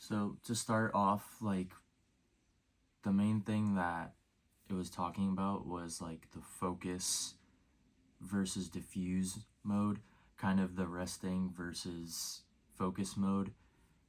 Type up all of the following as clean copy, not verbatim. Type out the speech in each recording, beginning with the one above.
So to start off, like, the main thing that it was talking about was like the focus versus diffuse mode, kind of the resting versus focus mode.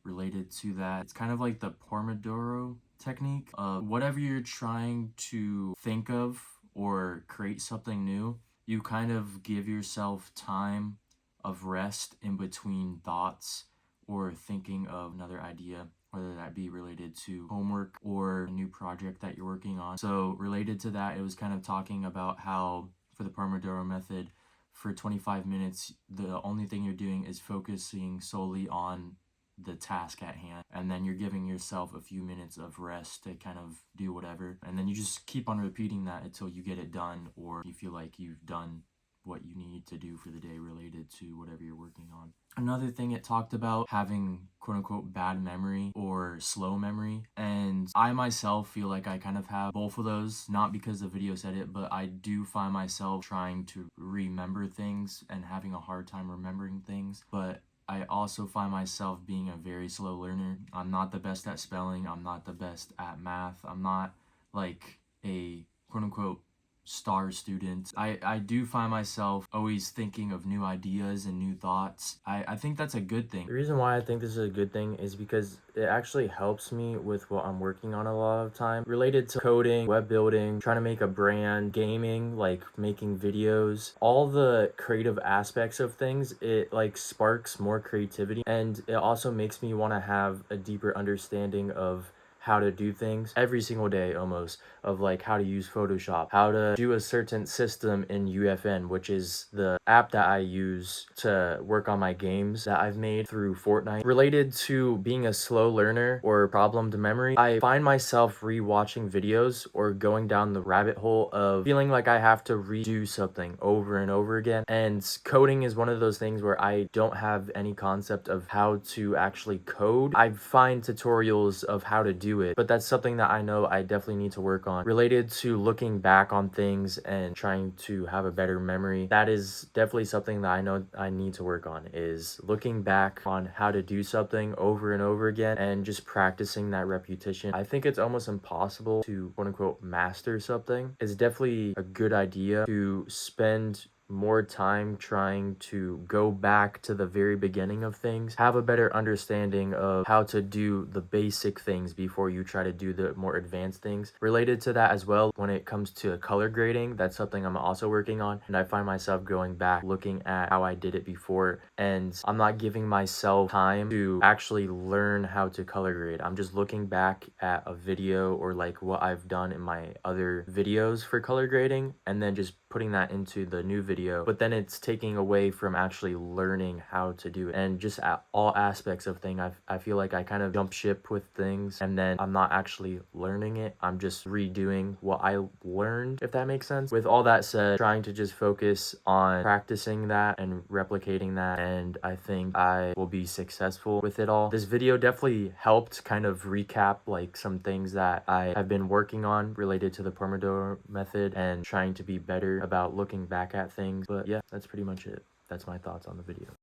Related to that, it's kind of like the Pomodoro technique of whatever you're trying to think of or create something new, you kind of give yourself time of rest in between thoughts or thinking of another idea, whether that be related to homework or a new project that you're working on. So related to that, it was kind of talking about how for the Pomodoro method, for 25 minutes, the only thing you're doing is focusing solely on the task at hand, and then you're giving yourself a few minutes of rest to kind of do whatever, and then you just keep on repeating that until you get it done or you feel like you've done what you need to do for the day related to whatever you're working on. Another thing, it talked about having quote-unquote bad memory or slow memory, and I myself feel like I kind of have both of those, not because the video said it, but I do find myself trying to remember things and having a hard time remembering things. But I also find myself being a very slow learner. I'm not the best at spelling. I'm not the best at math. I'm not like a quote-unquote star student. I do find myself always thinking of new ideas and new thoughts. I think that's a good thing. The reason why I think this is a good thing is because it actually helps me with what I'm working on a lot of time. Related to coding, web building, trying to make a brand, gaming, like making videos, all the creative aspects of things, it like sparks more creativity, and it also makes me want to have a deeper understanding of how to do things every single day almost, of like how to use Photoshop, how to do a certain system in UEFN, which is the app that I use to work on my games that I've made through Fortnite. Related to being a slow learner or problem to memory, I find myself rewatching videos or going down the rabbit hole of feeling like I have to redo something over and over again. And coding is one of those things where I don't have any concept of how to actually code. I find tutorials of how to do it, but that's something that I know I definitely need to work on. Related to looking back on things and trying to have a better memory, that is definitely something that I know I need to work on, is looking back on how to do something over and over again and just practicing that repetition. I think it's almost impossible to quote unquote master something. It's definitely a good idea to spend more time trying to go back to the very beginning of things, have a better understanding of how to do the basic things before you try to do the more advanced things. Related to that as well, when it comes to color grading, that's something I'm also working on, and I find myself going back looking at how I did it before, and I'm not giving myself time to actually learn how to color grade. I'm just looking back at a video or like what I've done in my other videos for color grading and then just putting that into the new video, but then it's taking away from actually learning how to do it. And just at all aspects of things, I feel like I kind of jump ship with things and then I'm not actually learning it. I'm just redoing what I learned, if that makes sense. With all that said, trying to just focus on practicing that and replicating that, and I think I will be successful with it all. This video definitely helped kind of recap like some things that I have been working on related to the Pomodoro method and trying to be better about looking back at things. But yeah, that's pretty much it. That's my thoughts on the video.